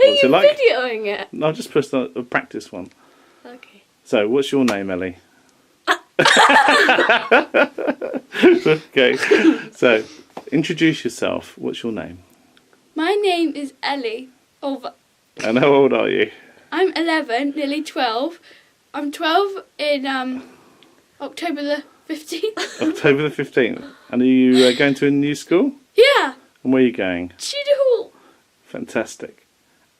What's it like? videoing it? I'll just press a practice one. Okay. So, what's your name, Ellie? Okay. So, introduce yourself. What's your name? My name is Ellie. And how old are you? I'm 11, nearly 12. I'm 12 in October the 15th. October the 15th. And are you going to a new school? Yeah. And where are you going? Cedar Hall. Fantastic.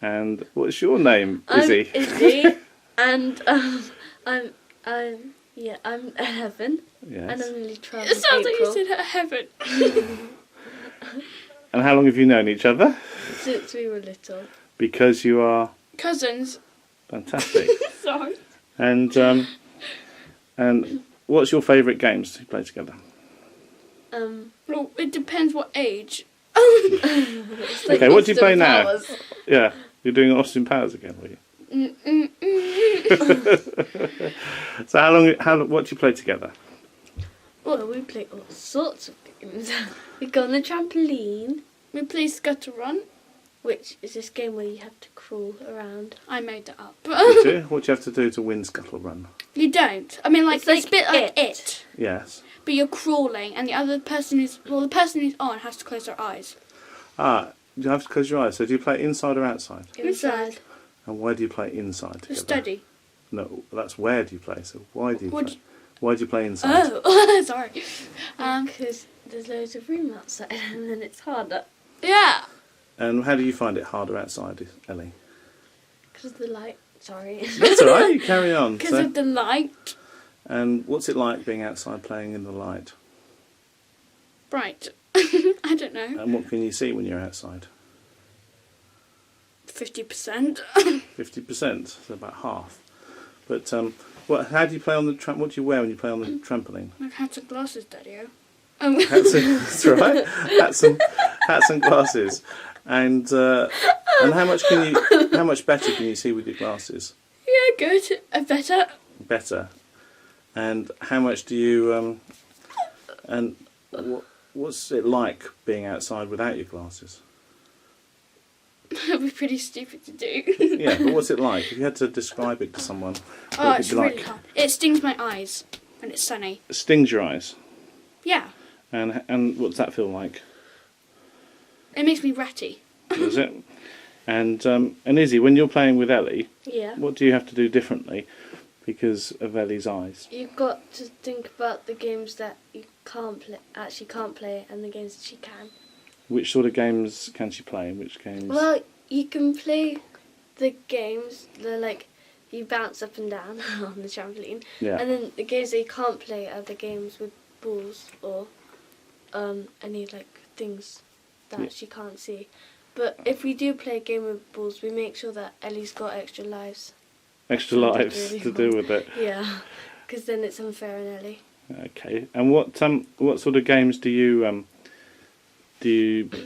And what's your name, Izzy? I'm Izzy, and I'm 11, Yes. and I'm nearly 12 It in sounds like you April. said her heaven. And how long have you known each other? Since we were little. Because you are Cousins. fantastic. Sorry. And what's your favourite games to play together? Well, it depends what age. It's like Okay, what do you play Austin now? Powers. Yeah, you're doing Austin Powers again, were you? So what do you play together? Well, we play all sorts of games. We go on the trampoline, We play Scuttle Run. which is this game where you have to crawl around. I made that up. You do? What do you have to do to win Scuttle Run? You don't. I mean, like, It's it's a bit like it. Yes. But you're crawling, and the other person the person who's on has to close their eyes. Ah, you have to close your eyes. So do you play inside or outside? Inside. And why do you play inside To together? study. No, that's where do you play. So why do you What play? do Why do you play inside? Oh, sorry. Because there's loads of room outside and then it's harder. Yeah. And how do you find it harder outside, Ellie? Because of the light. Sorry. That's all right. You carry on. Because So, of the light. and what's it like being outside playing in the light? Bright. I don't know. And what can you see when you're outside? 50%. 50%, so about half. But how do you play on the what do you wear when you play on the trampoline? I've had some glasses, Daddy-o. That's right. Hats and glasses. And how much better can you see with your glasses? Yeah, good. Better. Better. And how much do you and what's it like being outside without your glasses? That'd be pretty stupid to do. Yeah, but what's it like? If you had to describe it to someone, Oh, what would it's it be really like? hard. It stings my eyes when it's sunny. It stings your eyes. Yeah. And what's that feel like? It makes me ratty. Does it? And Izzy, when you're playing with Ellie, Yeah. what do you have to do differently because of Ellie's eyes? You've got to think about the games that you can't play, and the games that she can. Which sort of games can she play? And which games? Well, you can play the games that like you bounce up and down on the trampoline, Yeah. and then the games that you can't play are the games with balls or any like things that Yeah. she can't see. But if we do play a game with balls, we make sure that Ellie's got extra lives. Extra Sounded lives really to do with it. Yeah, because then it's unfair on Ellie. Okay. And what sort of games do you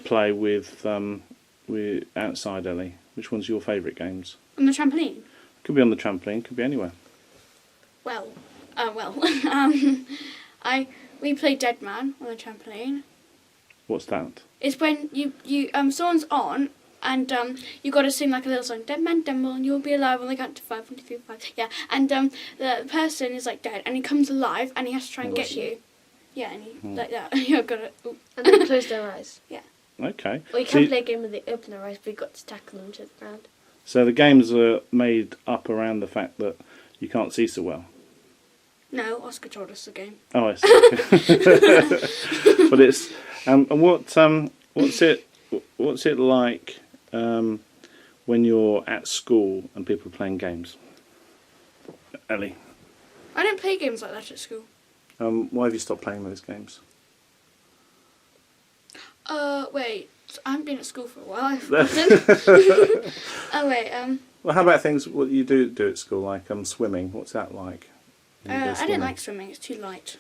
play with outside Ellie? Which one's your favourite games? On the trampoline. Could be on the trampoline. Could be anywhere. We play Dead Man on the trampoline. What's that? It's when you someone's on and you got to sing like a little song. Dead man, and you'll be alive when they count to 5. 1, 2, 3, 5. Yeah, and the person is like dead and he comes alive and he has to try and get you. Yeah, and he like that. You've got to. And then close their eyes. Okay. Or you So can play a game where they open their eyes, but you've got to tackle them to the ground. So the games are made up around the fact that you can't see so well. No, Oscar told us the game. Oh, I see. But it's and what's it like when you're at school and people are playing games? Ellie, I don't play games like that at school. why have you stopped playing those games? Wait. I haven't been at school for a while. I've forgotten. Oh wait. Well, how about things what you do at school, like swimming? What's that like? when you go I don't swimming? like swimming. It's too light.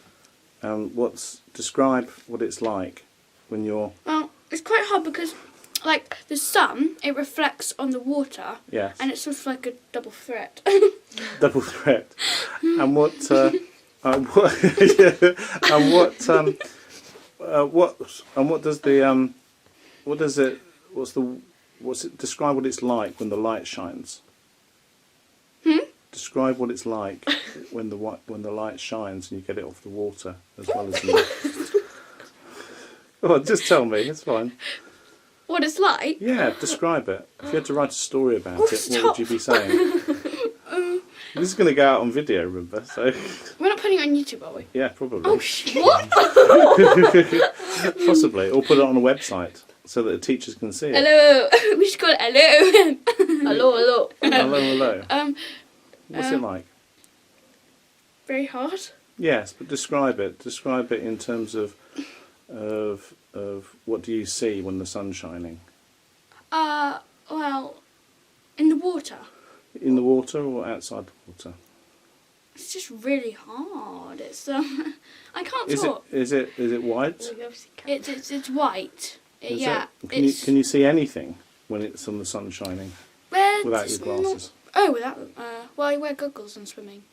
Describe what it's like when you're. Well, it's quite hard because, like, the sun, it reflects on the water, Yes. and it's sort of like a double threat. Double threat. And what? And what does the? What does it? What's the Describe what it's like when the light shines. Describe what it's like when the light shines and you get it off the water as well as the. Oh, just tell me. It's fine. What it's like? Yeah, describe it. If you had to write a story about it, stop. what would you be saying? This is going to go out on video, remember? So. We're not putting it on YouTube, are we? Yeah, probably. Oh, what? Possibly, or put it on a website so that the teachers can see it. Hello. We should call it hello. Hello. Hello. What's it like? Very hard. Yes, but describe it. Describe it in terms of what do you see when the sun's shining? Well, in the water. In the water or outside the water? It's just really hard. It's I can't Is talk. it white? It's white. Is Yeah. it? Can you see anything when it's on the sun shining without your glasses? Without. Well, I wear goggles when swimming.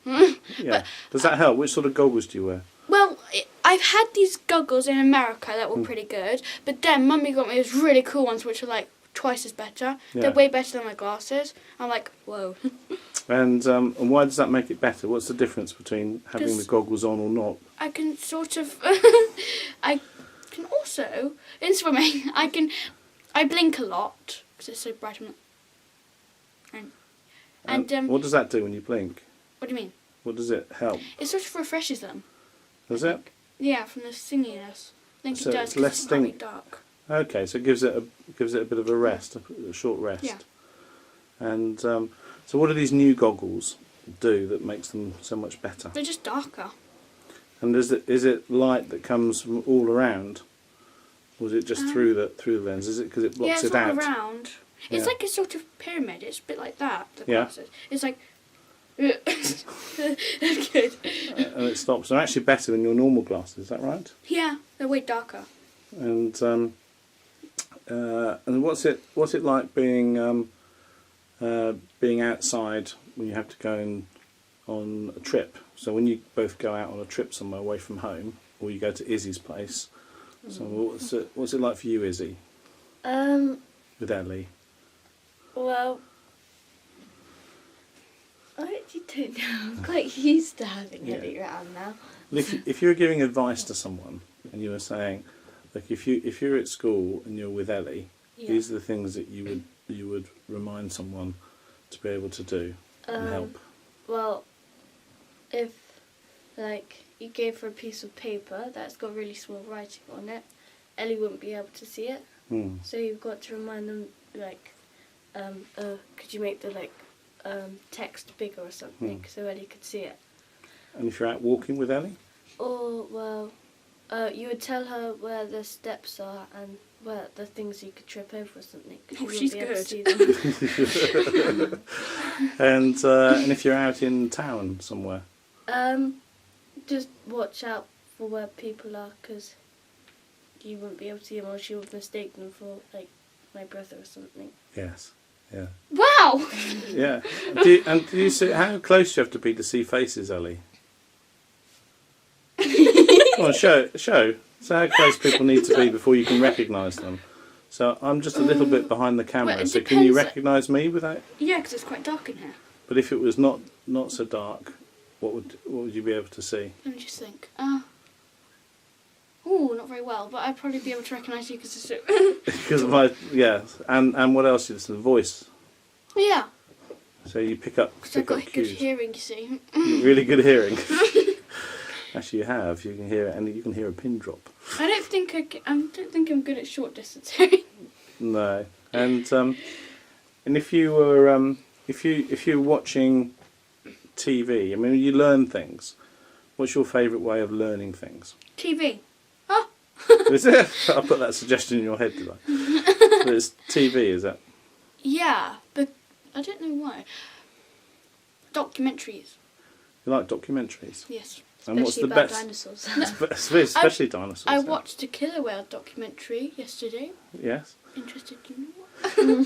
Yeah. Does that help? Which sort of goggles do you wear? Well, I've had these goggles in America that were pretty good, but then Mummy got me these really cool ones which are like twice as better. Yeah. They're way better than my glasses. I'm like, whoa. And why does that make it better? What's the difference between having the goggles on or not? I can sort of. I can also in swimming. I blink a lot because it's so bright. And what does that do when you blink? what do you mean? What does it help? It sort of refreshes them. Does it? Yeah, from the stinginess. I think So it does. it's 'cause less not really sting- dark. Okay, so it gives it a bit of a rest, a short rest. Yeah. And so, what do these new goggles do that makes them so much better? They're just darker. And is it light that comes from all around, or is it just through the lens? Is it because it blocks Yeah, it's it all out? around. It's Yeah. like a sort of pyramid. It's a bit like that. The Yeah. glasses. It's like. That's good. And it stops. They're actually better than your normal glasses. Is that right? Yeah, they're way darker. And what's it like being outside when you have to go on a trip? So when you both go out on a trip somewhere away from home, or you go to Izzy's place. So what's it like for you, Izzy, with Ellie? Well, I actually don't know. I'm quite used to having Ellie around now. Well, if you were giving advice to someone and you were saying, like, if you're at school and you're with Ellie, these are the things that you would remind someone to be able to do and help. Well, if like you gave her a piece of paper that's got really small writing on it, Ellie wouldn't be able to see it. So you've got to remind them like, could you make the text bigger or something so Ellie could see it? And if you're out walking with Ellie? Or well, you would tell her where the steps are and where the things you could trip over or something. 'Cause you wouldn't she's be able to good. see them. And if you're out in town somewhere? Just watch out for where people are, because you wouldn't be able to see them, or she would mistake them for like my brother or something. Yes. Yeah. Wow! Yeah. Do you see how close do you have to be to see faces, Ellie? Come on, show. So how close people need to be before you can recognise them. So I'm just a little bit behind the camera. Well, it so can you depends. recognise me without? Yeah, because it's quite dark in here. But if it was not so dark, what would you be able to see? Let me just think. Not very well, but I'd probably be able to recognise you because it's Because and what else is the voice? yeah. So you pick up Because I've got good cues. hearing, you see. Really good hearing. Actually, you have. You can hear it, and you can hear a pin drop. I don't think I'm good at short distance hearing. No, and if you were if you were watching TV, I mean, you learn things. What's your favourite way of learning things? TV. Is it? I put that suggestion in your head, did I? But it's TV, is it? Yeah, but I don't know why. Documentaries. You like documentaries? Yes. And what's the Especially about best? dinosaurs. Especially dinosaurs. I yeah. watched a killer whale documentary yesterday. Yes. Interested to know?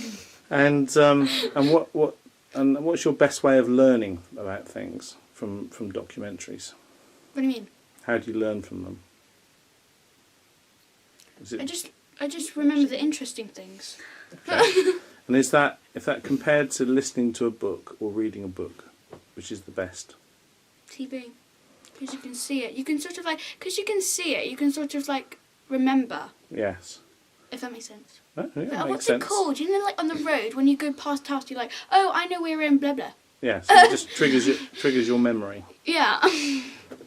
And what's your best way of learning about things from documentaries? What do you mean? How do you learn from them? Is it I just I just remember the interesting things. Okay. And is that compared to listening to a book or reading a book, which is the best? TV. Because you can see it. You can sort of like, because you can see it, you can sort of like remember. Yes. If that makes sense. Oh, yeah, But makes what's sense. it called? You know, like on the road, when you go past house, you're like, oh, I know we're in blah blah. Yes, it just triggers your memory. Yeah.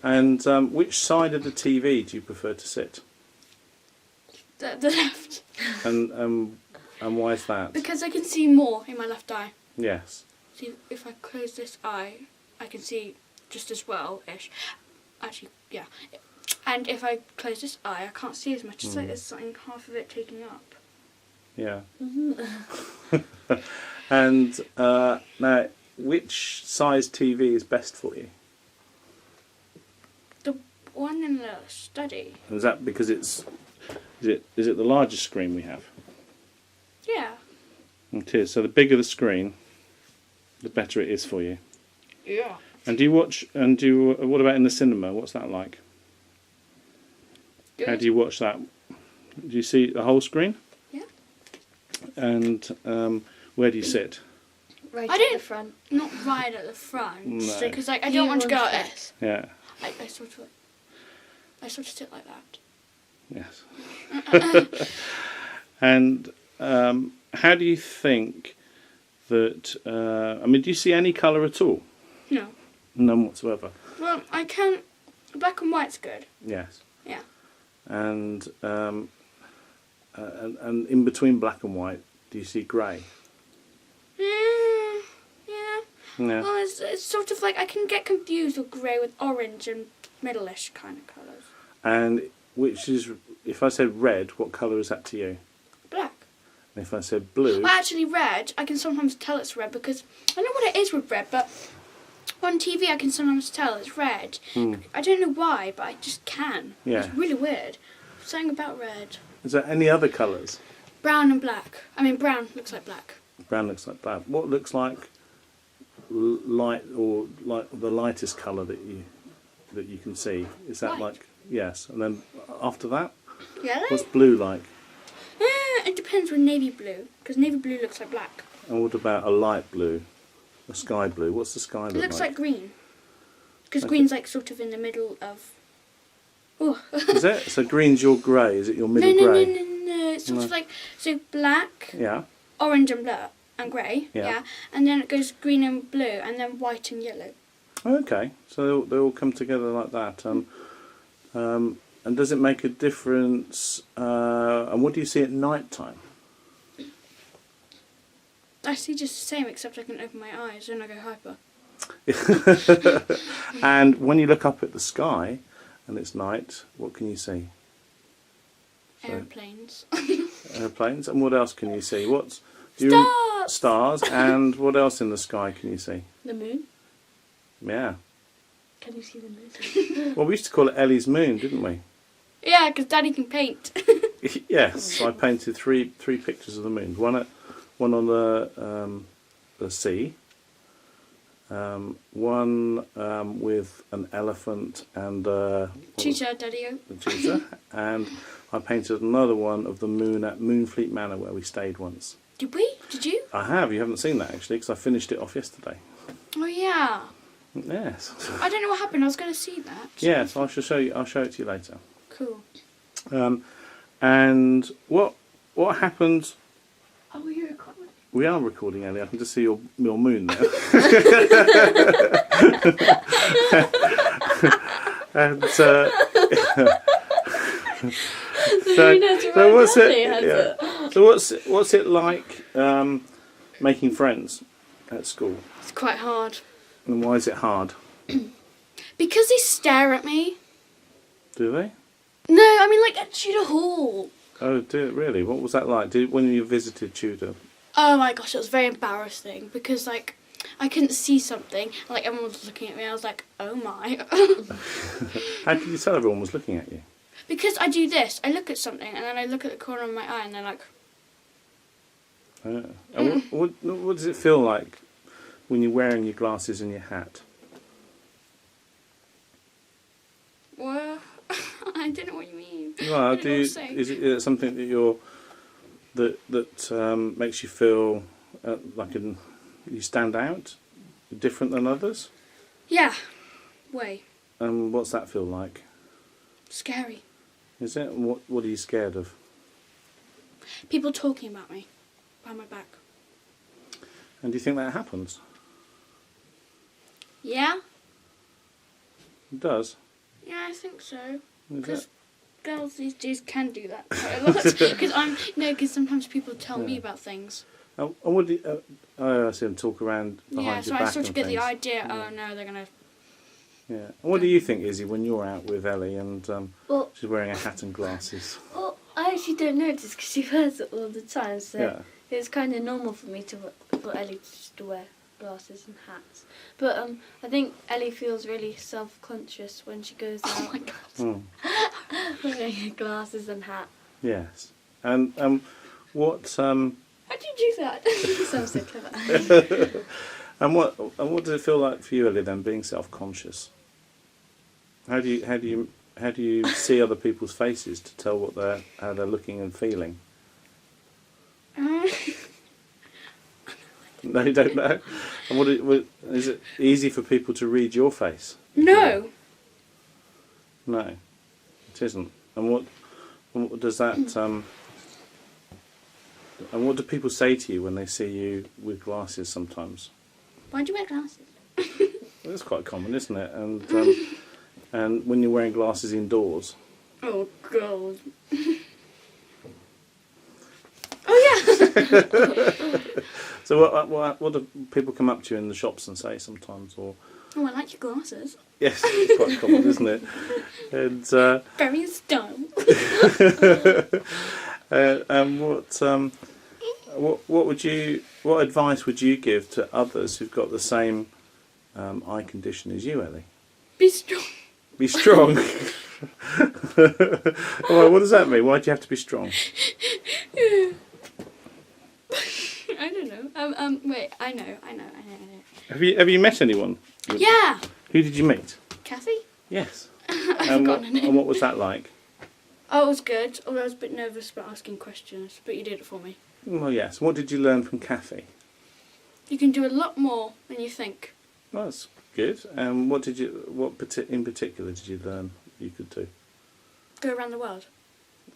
And which side of the TV do you prefer to sit? The left. And why is that? Because I can see more in my left eye. Yes. See, if I close this eye, I can see just as well-ish. Actually, yeah. And if I close this eye, I can't see as much. It's like there's something half of it taking up. Yeah. And now, which size TV is best for you? The one in the study. Is that because is it the largest screen we have? Yeah. It is. So the bigger the screen, the better it is for you. Yeah. And do you watch? What about in the cinema? What's that like? Good. How do you watch that? Do you see the whole screen? Yeah. And where do you sit? Right I at don't- the front. Not right at the front. No. Because like, I You don't want to go want out there. this. Yeah. I sort of sit like that. Yes. And how do you think that? I mean, do you see any colour at all? No. None whatsoever. Well, I can. Black and white's good. Yes. Yeah. And in between black and white, do you see grey? Yeah. No. Well, it's sort of like I can get confused with grey with orange and middle-ish kind of colours. And which is, if I said red, what colour is that to you? Black. And if I said blue, Well, actually, red, I can sometimes tell it's red because I know what it is with red, but on TV I can sometimes tell it's red. I don't know why, but I just can. Yeah. It's really weird. Something about red. is there any other colours? Brown and black. I mean, brown looks like black. Brown looks like black. What looks like light, or like the lightest colour that you can see? Is that White. like, yes? And then after that, Yellow? what's blue like? It depends with navy blue, because navy blue looks like black. And what about a light blue, a sky blue? What's the sky It look looks like? like green. Because Okay. green's like sort of in the middle of... Oh. Is it? So green's your grey. Is it your No, middle no, grey? no. It's sort No. of like, so black, Yeah. orange and blue, and grey, Yeah. yeah. And then it goes green and blue, and then white and yellow. Okay. So they all come together like that. And does it make a difference? And what do you see at night time? I see just the same, except I can open my eyes and I go hyper. And when you look up at the sky and it's night, what can you see? So- Aeroplanes. Airplanes. And what else can you see? Stars! Stars. And what else in the sky can you see? The moon. Yeah. Can you see the moon? Well, we used to call it Ellie's moon, didn't we? Yeah, because Daddy can paint. Yes. I painted three pictures of the moon. One on the sea. One with an elephant and Cheetah, Daddy-o. a cheetah, and I painted another one of the moon at Moonfleet Manor where we stayed once. Did we? Did you? I have. You haven't seen that actually because I finished it off yesterday. Oh, yeah. Yes. I don't know what happened. I was going to see that. Yes, I shall show you. I'll show it to you later. Cool. And what happened? Oh, you're recording. We are recording, Ellie. I can just see your moon there. And so what's it? Yeah. So what's it like making friends at school? It's quite hard. And why is it hard? Because they stare at me. Do they? No, I mean like at Tudor Hall. Oh, do it really? What was that like? When you visited Tudor? Oh my gosh, it was very embarrassing because like I couldn't see something and like everyone was looking at me. I was like, oh my. How could you tell everyone was looking at you? Because I do this. I look at something and then I look at the corner of my eye and they're like, And what does it feel like when you're wearing your glasses and your hat? what? I don't know what you mean. Well, don't know what to say. is it something that makes you feel you stand out, different than others? Yeah, way. What's that feel like? Scary. Is it? What are you scared of? People talking about me behind my back. And do you think that happens? Yeah? It does. Yeah, I think so. Is Because it? girls these days can do that quite a lot. Because sometimes people tell me about things. And what do you, I see them talk around behind Yeah, your so back I sort of and get the things. idea, oh no, they're going to... Yeah. And what do you think, Izzy, when you're out with Ellie and Well, she's wearing a hat and glasses? well, I actually don't notice because she wears it all the time. So Yeah. it's kind of normal for me for Ellie just to wear glasses and hats. But I think Ellie feels really self-conscious when she goes out. Oh my god. Mm. Wearing glasses and hat. Yes. And what How do you do that? Sounds so clever. and what does it feel like for you, Ellie, then, being self-conscious? How do you see other people's faces to tell how they're looking and feeling? No, you don't know. And is it easy for people to read your face? No. No, it isn't. And what does that? And what do people say to you when they see you with glasses? Sometimes Why do you wear glasses? that's quite common, isn't it? And when you're wearing glasses indoors. Oh god. Oh yeah. So what do people come up to you in the shops and say sometimes? Or Oh, I like your glasses. yes, it's quite common, isn't it? And Very in style. and what advice would you give to others who've got the same eye condition as you, Ellie? Be strong. Be strong. Well, what does that mean? Why do you have to be strong? I don't know. Wait, I know. Have you met anyone? Yeah. Who did you meet? Kathy? Yes. I've And forgotten her name. and what was that like? Oh, it was good. Although I was a bit nervous about asking questions, but you did it for me. Well, yes. What did you learn from Kathy? You can do a lot more than you think. Well, that's good. And what in particular did you learn you could do? Go around the world.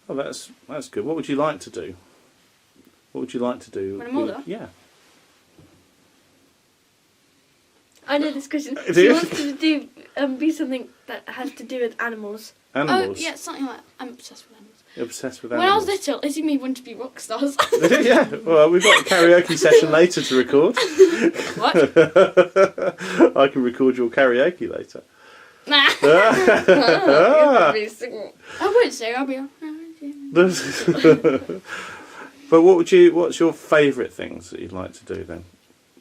Oh, that's good. What would you like to do? What would you like to do? When I'm older? Yeah. I know this question. Do She you? wants to be something that has to do with animals. Animals. Oh, yeah, something like I'm obsessed with animals. You're obsessed with When I was animals. little, Izzy and me wanted to be rock stars. Yeah. Well, we've got a karaoke session later to record. What? I can record your karaoke later. Nah. Ah. I won't say. I'll be. But what's your favourite things that you'd like to do then?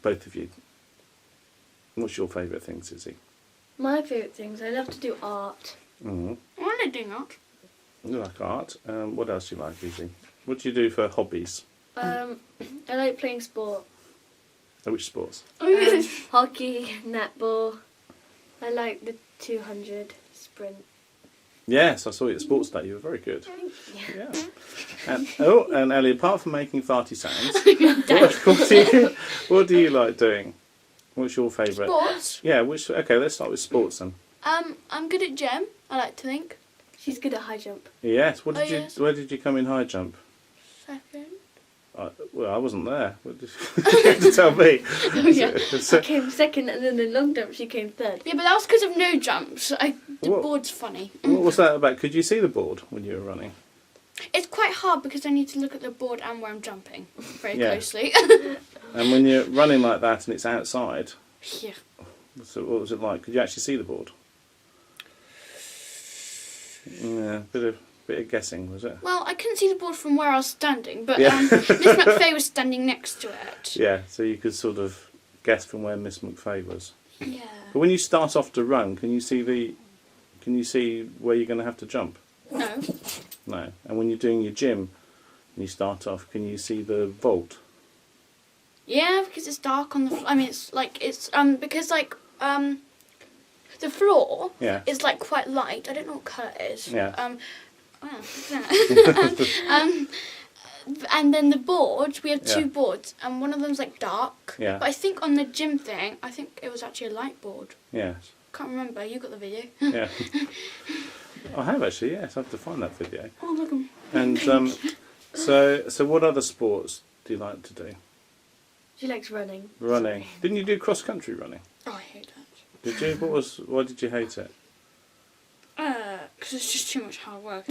Both of you. What's your favourite things, Izzy? My favourite things, I love to do art. Mm-hmm. I want to do that. You like art. What else do you like, Izzy? What do you do for hobbies? I like playing sport. Which sports? Hockey, netball. I like the 200 sprint. Yes, I saw you at Sports Day. You were very good. Yeah. Yeah. And Ellie, apart from making farty sounds, what do you like doing? What's your favourite? Sports. Yeah. Okay, let's start with sports then. I'm good at gym. I like to think. She's good at high jump. Yes. Yes. Where did you come in high jump? Second. Well, I wasn't there. What did you have to tell me? Oh yeah. I came second, and then in long jump she came third. Yeah, but that was because of no jumps. The What? board's funny. What was that about? Could you see the board when you were running? It's quite hard because I need to look at the board and where I'm jumping very Yeah. closely. And when you're running like that and it's outside, Yeah. so what was it like? Could you actually see the board? Yeah, bit of guessing, was it? Well, I couldn't see the board from where I was standing, but Yeah. Miss McFay was standing next to it. Yeah, so you could sort of guess from where Miss McFay was. Yeah. But when you start off to run, can you see where you're going to have to jump? No. No. And when you're doing your gym and you start off, can you see the vault? Yeah, because it's dark on the floor. I mean, because the floor Yeah. is like quite light. I don't know what colour it is. Yeah. Wow, look at that. And then the boards, we have two boards, and one of them's like dark. Yeah. But I think on the gym thing, I think it was actually a light board. Yes. Can't remember. You got the video. Yeah. I have actually. Yes, I have to find that video. Oh, look 'em. And so what other sports do you like to do? She likes running. Running. Didn't you do cross country running? Oh, I hate that. Did you? Why did you hate it? Because it's just too much hard work.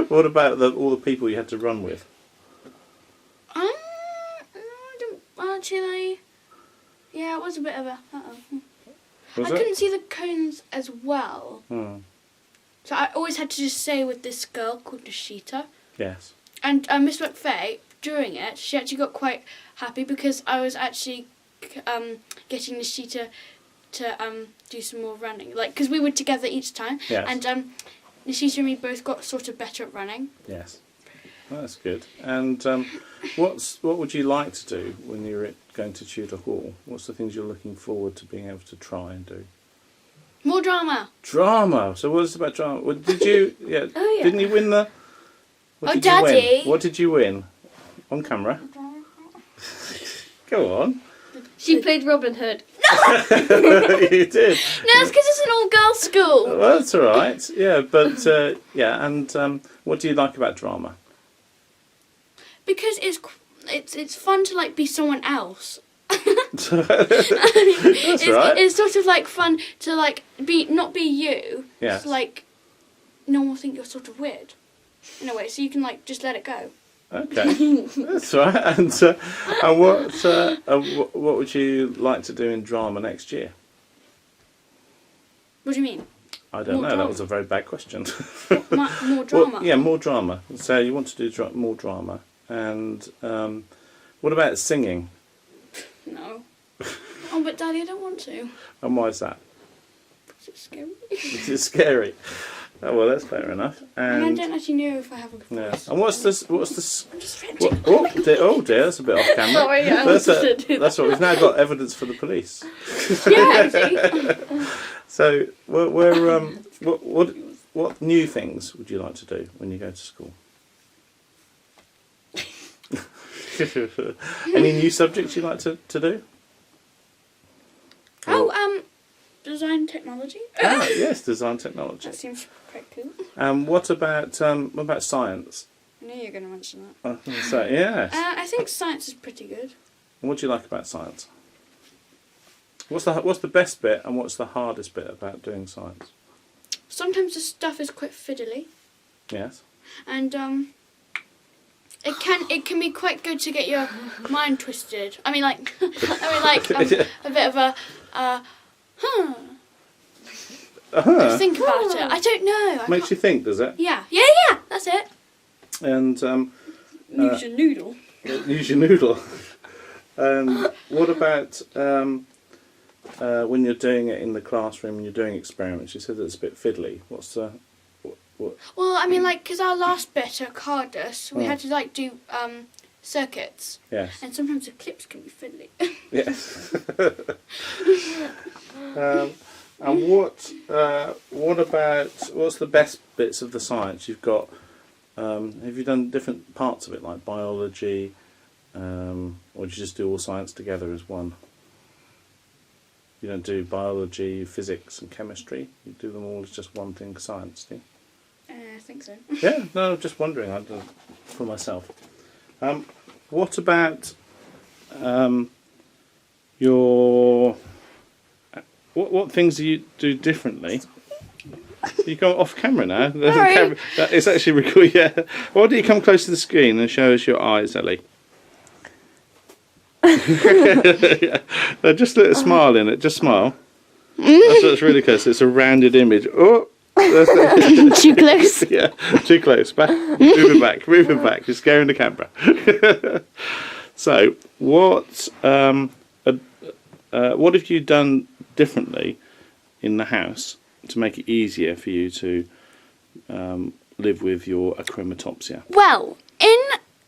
What about all the people you had to run with? I don't actually. Yeah, it was a bit of a. Was I it? couldn't see the cones as well, Hmm. so I always had to just stay with this girl called Nishita. Yes. And Miss McFay, during it, she actually got quite happy because I was actually getting Nishita to do some more running, like because we were together each time. Yes. And Nishita and me both got sort of better at running. Yes. Well, that's good. And what would you like to do when you're going to Tudor Hall? What's the things you're looking forward to being able to try and do? More drama. Drama. So what is it about drama? Well, did you? Yeah. Oh, yeah. Didn't you win the? What Oh, did you win? Daddy. What did you win? On camera. Go on. She played Robin Hood. You did. No, it's because it's an all-girls school. Well, that's all right. Yeah, but yeah. And what do you like about drama? Because it's fun to like be someone else. That's right. It's sort of like fun to like not be you. Yes. It's like no one will think you're sort of weird in a way, so you can like just let it go. Okay, that's right. And what would you like to do in drama next year? What do you mean? I don't More know. That drama. was a very bad question. More drama. Well, yeah, more drama. So you want to do more drama, and what about singing? No. Oh, but Daddy, I don't want to. And why is that? It's scary. It's scary. Oh well, that's fair enough. And I And don't actually know if I have a good yeah. voice. And what's this? What's this? I'm just venting. Oh dear, that's a bit off camera. Sorry, I That's wanted to do that's what we've now got evidence for the police. Yeah, see? So, what new things would you like to do when you go to school? Any new subjects you like to do? Oh, design technology. Ah, yes, design technology. That seems quite cool. What about science? I knew you were going to mention that. So yes. I think science is pretty good. And what do you like about science? What's the best bit and what's the hardest bit about doing science? Sometimes the stuff is quite fiddly, Yes. and it can be quite good to get your mind twisted. I mean, like a bit of a think about it. I don't know. Makes you think, does it? Yeah. That's it. And Use your noodle. use your noodle. And what about when you're doing it in the classroom and you're doing experiments? You said that it's a bit fiddly. What's the what? Well, I mean, like, because our last bit at Cardus, we had to like do circuits, Yes. and sometimes the clips can be fiddly. Yes. And what about what's the best bits of the science you've got? Have you done different parts of it, like biology, or do you just do all science together as one? You don't do biology, physics, and chemistry. You do them all as just one thing, science, do you? I think so. Yeah, no, just wondering. I do for myself. What about your? What things do you do differently? You go off camera now. Sorry. It's actually recording. Yeah. Why don't you come close to the screen and show us your eyes, Ellie? Yeah. No, just a little smile in it. Just smile. That's what's really close. It's a rounded image. Oh. Too close. Yeah, too close. Back, moving back. You're scaring the camera. So, what have you done differently in the house to make it easier for you to live with your achromatopsia? Well, in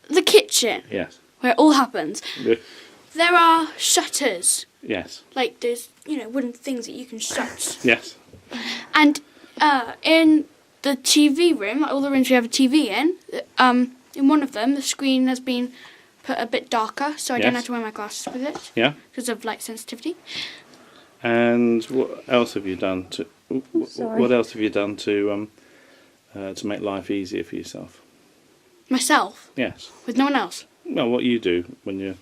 the kitchen, Yes. where it all happens, Yeah. there are shutters. Yes. Like those, wooden things that you can shut. Yes. And in the TV room, like all the rooms we have a TV in one of them, the screen has been put a bit darker, so I don't have to wear my glasses with it. Yeah. Because of light sensitivity. And what else have you done to? What else have you done to make life easier for yourself? Myself? Yes. With no one else? Well, what you do when you're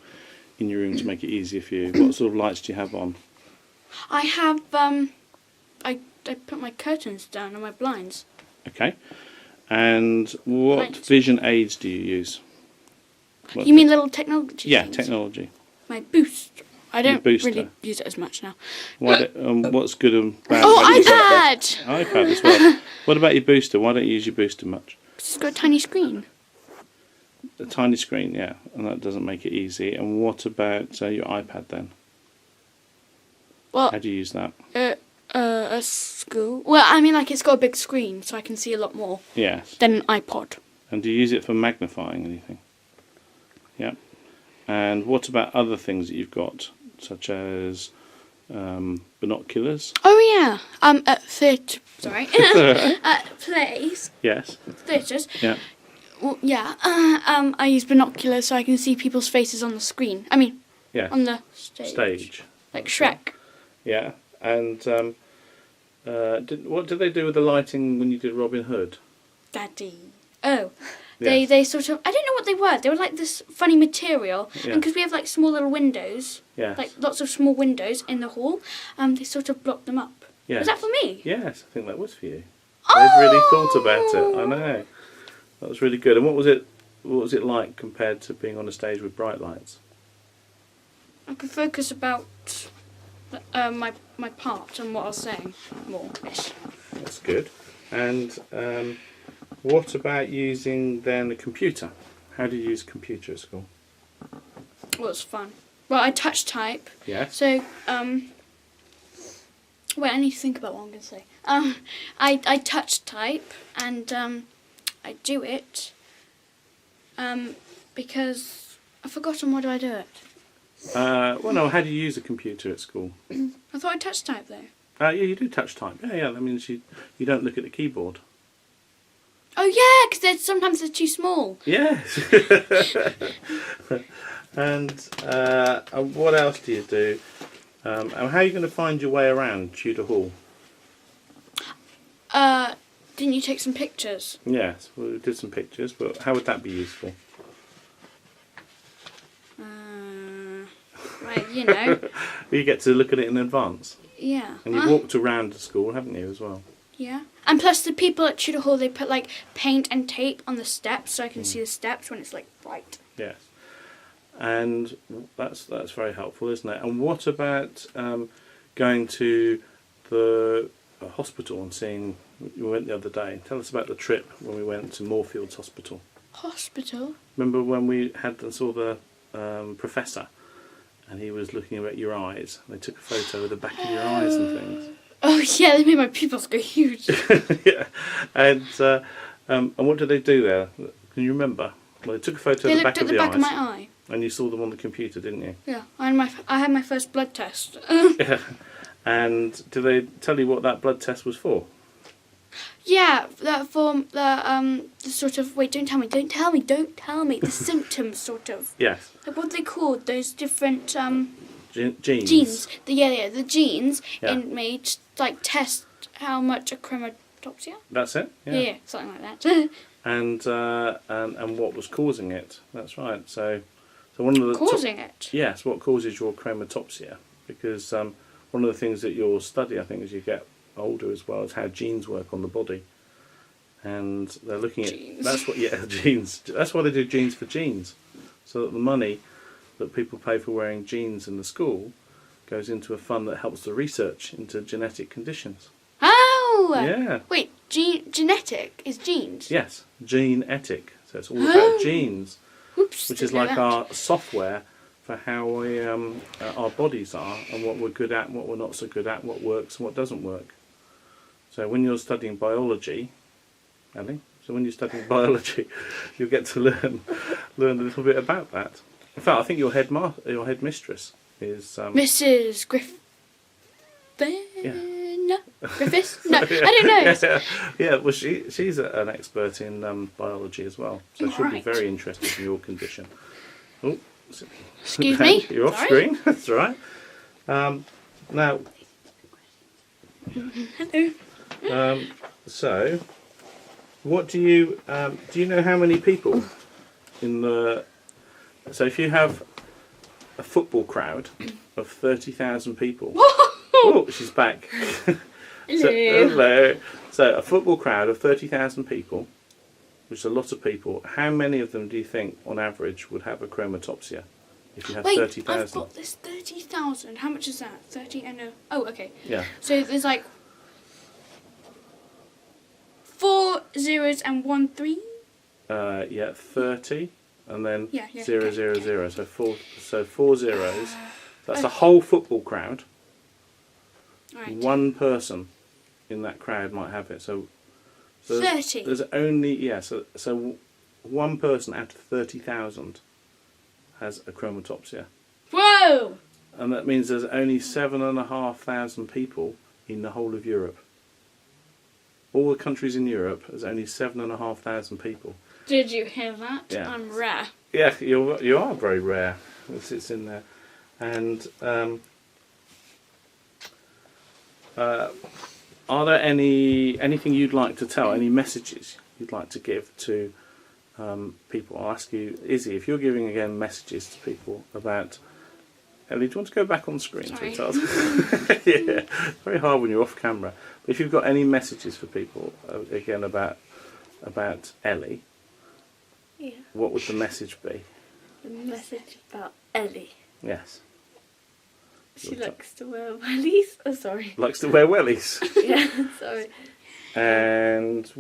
in your room to make it easier for you. What sort of lights do you have on? I have I put my curtains down and my blinds. Okay. And what vision aids do you use? You mean little technology? Yeah, things? technology. My booster. I don't booster. really use it as much now. What's good and bad? iPad! iPad as well. What about your booster? Why don't you use your booster much? It's got a tiny screen. A tiny screen, yeah, and that doesn't make it easy. And what about your iPad then? Well, how do you use that? At school. Well, I mean, like it's got a big screen, so I can see a lot more. Yes. Than an iPod. And do you use it for magnifying anything? Yeah. And what about other things that you've got, such as binoculars? Oh yeah. At theatre. Sorry. At plays. Yes. Theatres. Yeah. Well, yeah. I use binoculars so I can see people's faces on the screen. I mean, on the stage. Like Shrek. Yeah. And what did they do with the lighting when you did Robin Hood? Daddy. Oh. Yes. They sort of, I don't know what they were. They were like this funny material. And because we have like small little windows, like lots of small windows in the hall, they sort of blocked them up. Yes. Was that for me? Yes, I think that was for you. They'd really thought about it. I know. That was really good. And what was it like compared to being on a stage with bright lights? I could focus about my part and what I was saying more-ish. That's good. And what about using then a computer? How do you use a computer at school? Well, it's fun. Well, I touch type. Yes. So, wait, I need to think about what I'm going to say. I touch type and I do it because I've forgotten why do I do it. Well, no, how do you use a computer at school? I thought I touch type though. Yeah, you do touch type. Yeah, that means you don't look at the keyboard. Oh yeah, because sometimes they're too small. Yes. And what else do you do? And how are you going to find your way around Tudor Hall? Didn't you take some pictures? Yes, we did some pictures, but how would that be useful? Right, you know. You get to look at it in advance. Yeah. And you've walked around the school, haven't you, as well? Yeah. And plus the people at Tudor Hall, they put like paint and tape on the steps so I can see the steps when it's like bright. Yes. And that's very helpful, isn't it? And what about going to the hospital and seeing, we went the other day, tell us about the trip when we went to Moorfields Hospital. Hospital? Remember when we saw the professor and he was looking at your eyes? They took a photo of the back of your eyes and things. Oh yeah, they made my pupils go huge. Yeah. And what did they do there? Can you remember? Well, they took a photo of the back of the eyes. They looked at the back of my eye. And you saw them on the computer, didn't you? Yeah, I had my first blood test. Yeah. And did they tell you what that blood test was for? Yeah, that for the sort of, wait, don't tell me, the symptoms sort of. Yes. Like what are they called? Those different Genes. Genes. The genes in me to like test how much achromatopsia. That's it. Yeah, something like that. And what was causing it? That's right. So one of the causing it. Yes, what causes your achromatopsia? Because one of the things that you'll study, I think, as you get older as well, is how genes work on the body. And they're looking at genes. That's why they do genes for genes, so that the money that people pay for wearing jeans in the school goes into a fund that helps the research into genetic conditions. Oh! Yeah. Wait, genetic is genes? Yes, gene-etic. So it's all about genes, Oops, which is like our software for how our bodies are and what we're good at and what we're not so good at, what works and what doesn't work. So when you're studying biology, Ellie, you'll get to learn a little bit about that. In fact, I think your headmistress is Mrs. Griffin. Yeah. No. Griffiths? No, I don't know. Yeah, well, she's an expert in biology as well, so she'll be Right. very interested in your condition. Oh, Excuse me. you're off Sorry. screen. That's all right. Now, Hello. so what do you know how many people in the? So if you have a football crowd of 30,000 people. Oh, she's back. Hello. So a football crowd of 30,000 people, which is a lot of people. How many of them do you think, on average, would have achromatopsia? If you have Wait, 30,000. I've got this 30,000. How much is that? 30? I know. Oh, okay. Yeah. So there's like 4 zeros and 1 3. Yeah, 30, and then Yeah, 0, okay, 0, okay. 0. So 4 zeros. That's the whole football crowd. Right. One person in that crowd might have it. So 30. There's only so one person out of 30,000 has achromatopsia, Whoa! and that means there's only 7,500 people in the whole of Europe. All the countries in Europe, there's only 7,500 people. Did you hear that? Yeah. I'm rare. Yeah, you are very rare. It's in there, and are there anything you'd like to tell? Any messages you'd like to give to people? I'll ask you, Izzy, if you're giving again messages to people about. Ellie, do you want to go back on screen, Sorry. sweetheart? Yeah, it's very hard when you're off camera. But if you've got any messages for people again about Ellie, Yeah. what would the message be? The message about Ellie. Yes. She likes to wear wellies. Oh, sorry. Likes to wear wellies. Yeah, sorry. And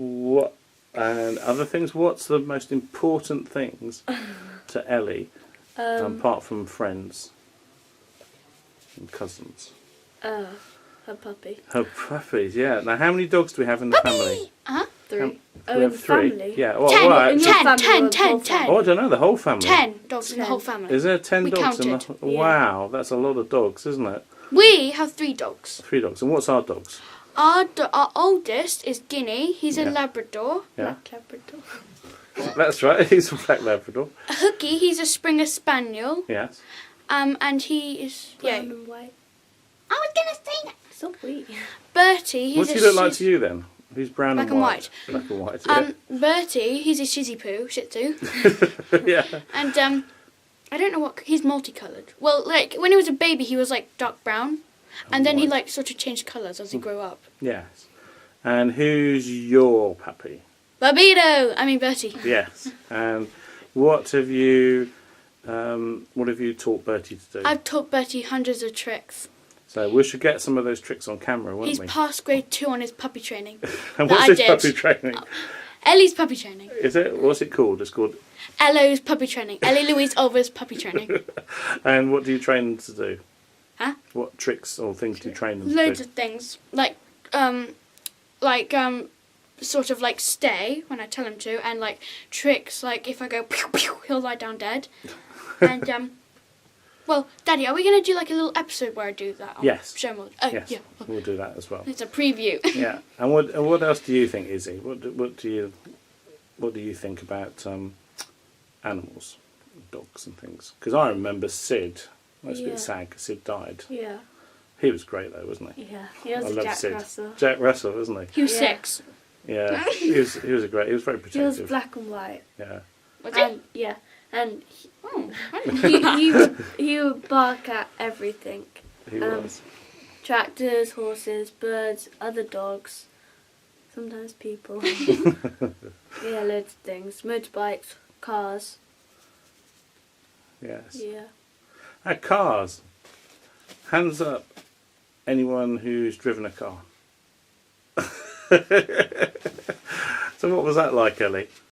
other things. What's the most important things to Ellie, apart from friends and cousins? Her puppy. Her puppies, yeah. Now, how many dogs do we have in the family? 3. We in have the 3. family? Yeah. Well, 10, well, in the 10, family 10, or the 10, whole 10. oh, I don't know. The whole family. 10 dogs in the 10. whole family. Is there 10 We dogs in the? counted. Yeah. Wow, that's a lot of dogs, isn't it? We have 3 dogs. 3 dogs. And what's our dogs? Our oldest is Guinea. He's a Yeah. Labrador. Yeah, Black Labrador. that's right. He's a black Labrador. Hooky, he's a Springer Spaniel. Yes. And he is Brown and white. I was gonna say that. So sweet. What Bertie, he's does a he look like Shih- to you then? He's brown Black and and white. Black and white. Yeah. Bertie, he's a Shih Tzu, Shih Tzu. Yeah. And I don't know what he's multicolored. Well, like when he was a baby, he was like dark brown, and then he white. like sort of changed colours as he grew up. Yes. And who's your puppy? Bertie. Yes. And what have you taught Bertie to do? I've taught Bertie hundreds of tricks. So we should get some of those tricks on camera, won't He's we? passed grade 2 on his puppy training. And that what's I his did. puppy training? Ellie's puppy training. Is it? What's it called? It's called. Ello's puppy training. Ellie Louise Olver's puppy training. And what do you train them to do? Huh? What tricks or things do you train them Loads to do? of things. Sort of like stay when I tell him to, and like tricks like if I go pew pew, he'll lie down dead. And well, Daddy, are we gonna do like a little episode where I do that? On Yes. Show mode. Oh Yes, yeah. we'll do that as well. It's a preview. Yeah. And what else do you think, Izzy? What do you think about animals, dogs and things? Because I remember Sid. That's a Yeah. bit sad because Sid died. Yeah. He was great though, wasn't he? Yeah. He was I a love Jack Sid. Russell. Jack Russell, wasn't he? He was Yeah. 6. Yeah. he was a great. He was very He was protective. black and white. Yeah. Was And yeah. And Oh, I didn't he would bark at everything. He was. Tractors, horses, birds, other dogs, sometimes people. Yeah, loads of things. Motorbikes, cars. Yes. Yeah. Cars. Hands up. Anyone who's driven a car. So what was that like, Ellie?